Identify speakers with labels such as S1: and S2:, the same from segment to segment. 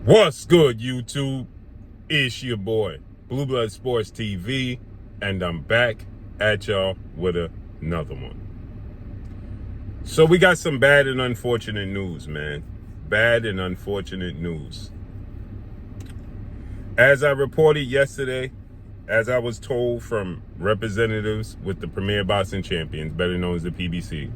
S1: What's good, YouTube? It's your boy, Blue Blood Sports TV, and I'm back at y'all with another one. So we got some bad and unfortunate news, man. Bad and unfortunate news. As I reported yesterday, as I was told from representatives with the Premier Boxing Champions, better known as the PBC,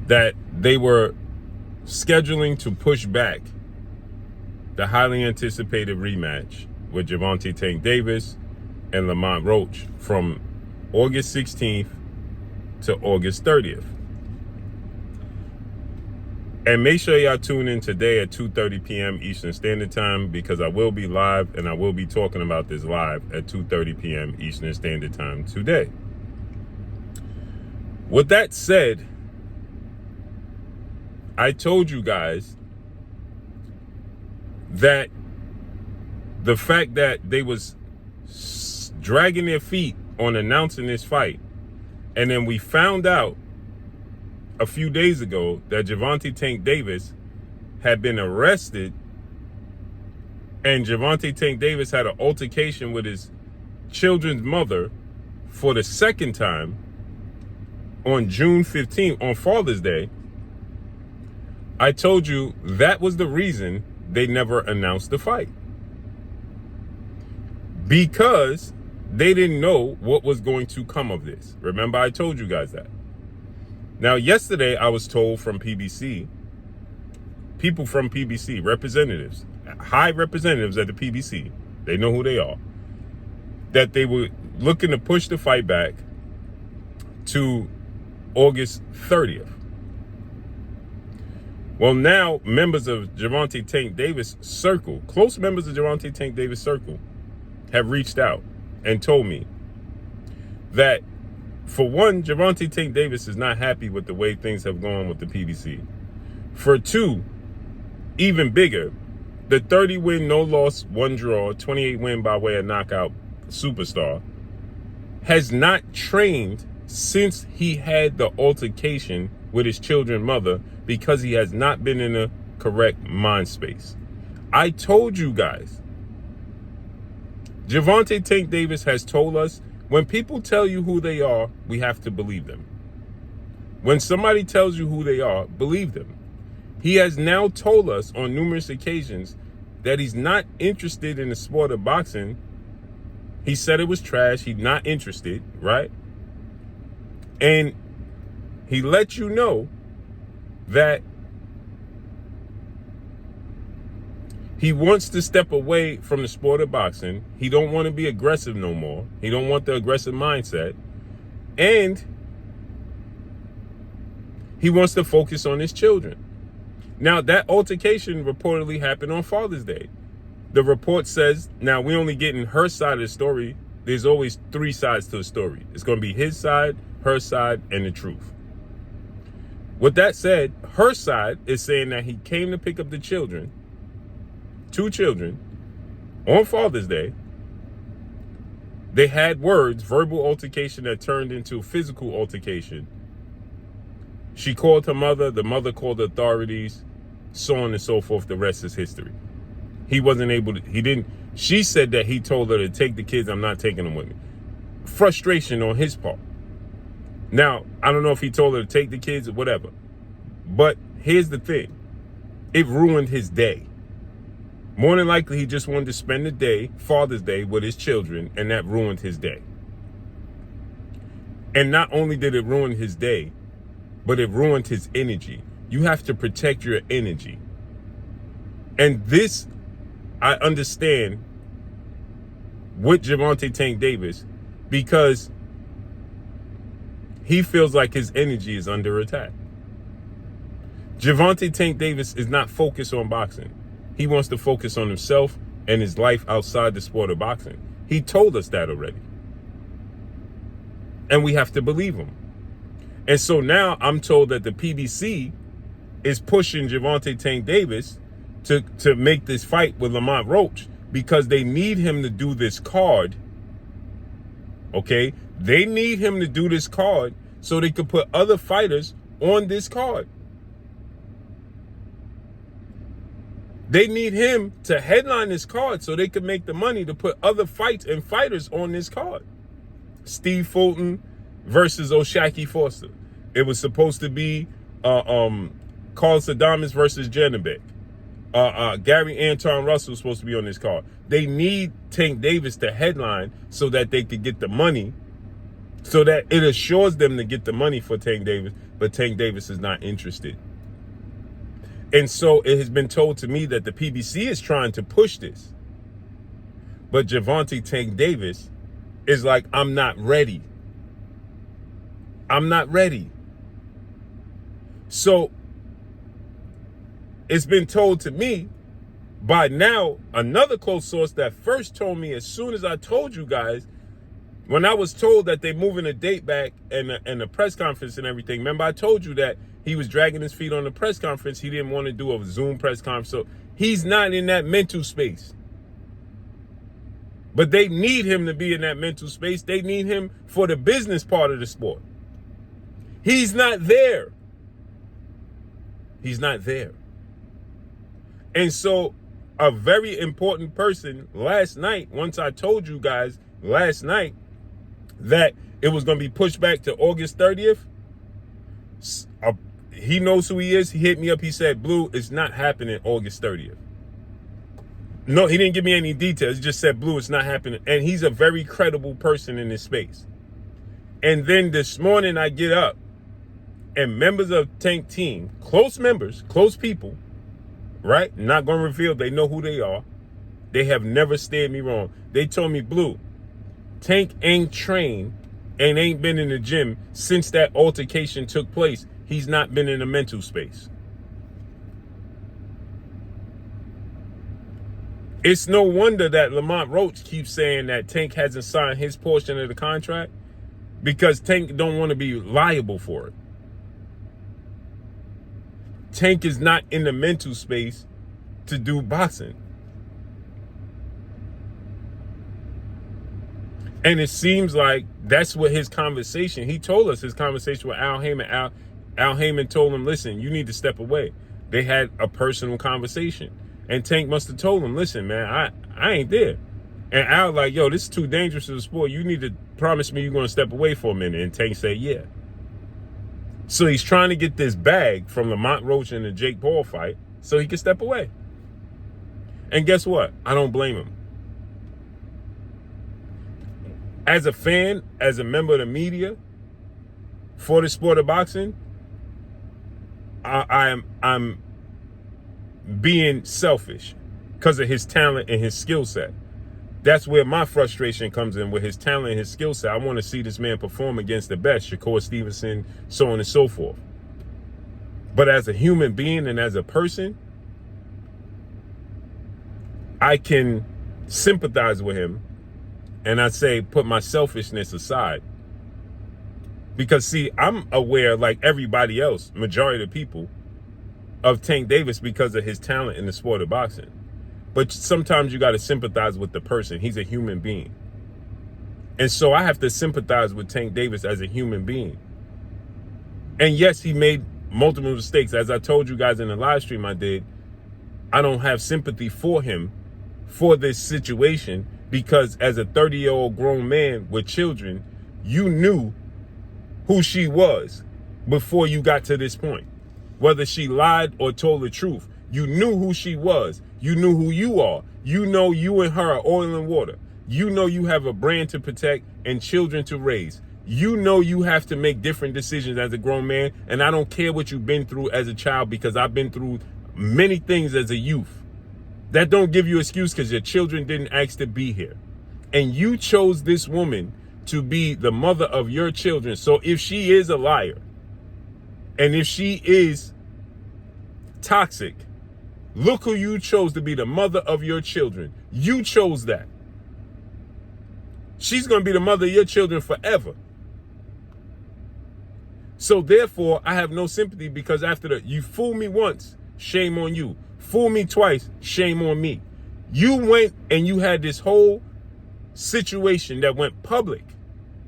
S1: that they were scheduling to push back the highly anticipated rematch with Gervonta Tank Davis and Lamont Roach from August 16th to August 30th. And make sure y'all tune in today at 2:30 p.m. Eastern Standard Time, because I will be live and I will be talking about this live at 2:30 p.m. Eastern Standard Time today. With that said, I told you guys that the fact that they was dragging their feet on announcing this fight, and then we found out a few days ago that Gervonta Tank Davis had been arrested, and Gervonta Tank Davis had an altercation with his children's mother for the second time on June 15th, on Father's Day. I told you that was the reason they never announced the fight, because they didn't know what was going to come of this. Remember, I told you guys that. Now, yesterday I was told from PBC, people from PBC, representatives, high representatives at the PBC, they know who they are, that they were looking to push the fight back to August 30th. Well, now members of Gervonta Tank Davis circle, close members of Gervonta Tank Davis circle, have reached out and told me that, for one, Gervonta Tank Davis is not happy with the way things have gone with the PBC. For two, even bigger, the 30-win, no loss, 1 draw, 28-win by way of knockout superstar has not trained since he had the altercation with his children's mother, because he has not been in a correct mind space. I told you guys, Gervonta Tank Davis has told us, when people tell you who they are, we have to believe them. When somebody tells you who they are, believe them. He has now told us on numerous occasions that he's not interested in the sport of boxing. He said it was trash. He's not interested, right? And he let you know that he wants to step away from the sport of boxing. He don't want to be aggressive no more. He don't want the aggressive mindset. And he wants to focus on his children. Now, that altercation reportedly happened on Father's Day. The report says, now we're only getting her side of the story. There's always 3 sides to the story. It's going to be his side, her side, and the truth. With that said, her side is saying that he came to pick up the children, 2 children, on Father's Day. They had words, verbal altercation that turned into physical altercation. She called her mother, the mother called the authorities, so on and so forth. The rest is history. He wasn't able to, she said that he told her to take the kids. I'm not taking them with me. Frustration on his part. Now, I don't know if he told her to take the kids or whatever, but here's the thing. It ruined his day. More than likely, he just wanted to spend the day, Father's Day, with his children, and that ruined his day. And not only did it ruin his day, but it ruined his energy. You have to protect your energy. And this, I understand with Gervonta Tank Davis, because he feels like his energy is under attack. Gervonta Tank Davis is not focused on boxing. He wants to focus on himself and his life outside the sport of boxing. He told us that already. And we have to believe him. And so now I'm told that the PBC is pushing Gervonta Tank Davis to make this fight with Lamont Roach, because they need him to do this card. Okay? They need him to do this card so they could put other fighters on this card. They need him to headline this card so they can make the money to put other fights and fighters on this card. Steve Fulton versus O'Shaquie Foster. It was supposed to be Carl Sadamas versus Janabek. Gary Anton Russell was supposed to be on this card. They need Tank Davis to headline so that they could get the money, so that it assures them to get the money for Tank Davis, but Tank Davis is not interested. And so it has been told to me that the PBC is trying to push this. But Gervonta Tank Davis is like, I'm not ready. I'm not ready. So it's been told to me by now another close source that first told me as soon as I told you guys, when I was told that they're moving a date back and the press conference and everything. Remember, I told you that he was dragging his feet on the press conference. He didn't want to do a Zoom press conference. So he's not in that mental space. But they need him to be in that mental space. They need him for the business part of the sport. He's not there. He's not there. And so a very important person last night, once I told you guys last night that it was going to be pushed back to August 30th, he knows who he is. He hit me up. He said, Blue, it's not happening August 30th. No, he didn't give me any details. He just said, Blue, it's not happening. And he's a very credible person in this space. And then this morning I get up and members of Tank team, close members, close people, right? Not going to reveal, they know who they are. They have never steered me wrong. They told me, Blue, Tank ain't trained and ain't been in the gym since that altercation took place. He's not been in a mental space. It's no wonder that Lamont Roach keeps saying that Tank hasn't signed his portion of the contract, because Tank don't want to be liable for it. Tank is not in the mental space to do boxing. And it seems like that's what his conversation, he told us his conversation with Al Heyman. Al Heyman told him, listen, you need to step away. They had a personal conversation. And Tank must have told him, listen, man, I ain't there. And Al like, yo, this is too dangerous to the sport. You need to promise me you're going to step away for a minute. And Tank said, yeah. So he's trying to get this bag from Lamont Roach in the Jake Paul fight so he can step away. And guess what? I don't blame him. As a fan, as a member of the media for the sport of boxing, I'm being selfish because of his talent and his skill set. That's where my frustration comes in, with his talent and his skill set. I want to see this man perform against the best, Shakur Stevenson, so on and so forth. But as a human being and as a person, I can sympathize with him, and I say put my selfishness aside. Because see, I'm aware, like everybody else, majority of the people, of Tank Davis because of his talent in the sport of boxing. But sometimes you got to sympathize with the person. He's a human being. And so I have to sympathize with Tank Davis as a human being. And yes, he made multiple mistakes. As I told you guys in the live stream I did, I don't have sympathy for him for this situation, because as a 30-year-old grown man with children, you knew who she was before you got to this point. Whether she lied or told the truth, you knew who she was. You knew who you are. You know you and her are oil and water. You know you have a brand to protect and children to raise. You know you have to make different decisions as a grown man. And I don't care what you've been through as a child, because I've been through many things as a youth. That don't give you excuse, because your children didn't ask to be here. And you chose this woman to be the mother of your children. So if she is a liar, and if she is toxic, look who you chose to be the mother of your children. You chose that. She's going to be the mother of your children forever. So therefore, I have no sympathy, because after that, you fool me once, shame on you. Fool me twice, shame on me. You went and you had this whole situation that went public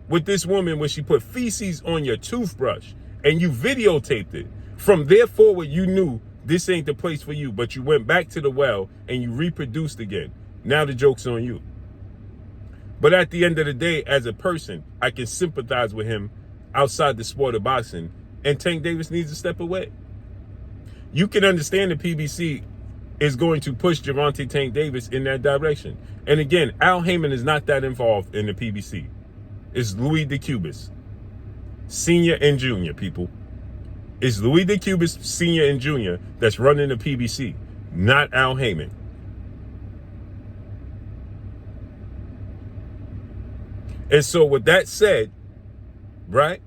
S1: with this woman where she put feces on your toothbrush and you videotaped it. From there forward, you knew this ain't the place for you, but you went back to the well and you reproduced again. Now the joke's on you. But at the end of the day, as a person, I can sympathize with him outside the sport of boxing, and Tank Davis needs to step away. You can understand the PBC is going to push Gervonta Tank Davis in that direction. And again, Al Heyman is not that involved in the PBC. It's Louis DeCubas, Senior and Junior, people. It's Louis DeCubas, Senior and Junior, that's running the PBC, not Al Heyman. And so with that said, right,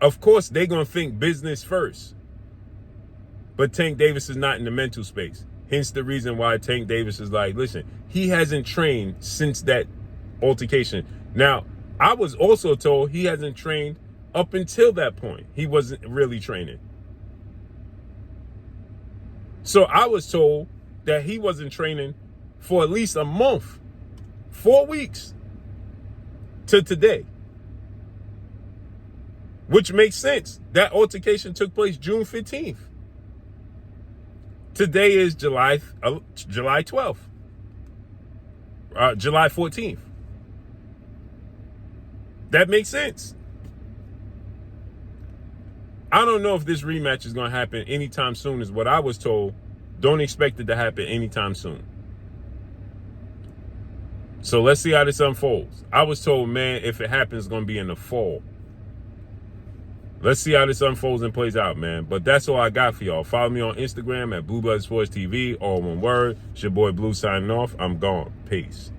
S1: of course they're going to think business first. But Tank Davis is not in the mental space. Hence the reason why Tank Davis is like, listen, he hasn't trained since that altercation. Now, I was also told he hasn't trained up until that point. He wasn't really training. So I was told that he wasn't training for at least a month, 4 weeks to today. Which makes sense. That altercation took place June 15th. Today is July 12th, July 14th. That makes sense. I don't know if this rematch is going to happen anytime soon, is what I was told. Don't expect it to happen anytime soon. So let's see how this unfolds. I was told, man, if it happens, it's going to be in the fall. Let's see how this unfolds and plays out, man. But that's all I got for y'all. Follow me on Instagram at Blue Blood Sports TV, all one word. It's your boy Blue signing off. I'm gone. Peace.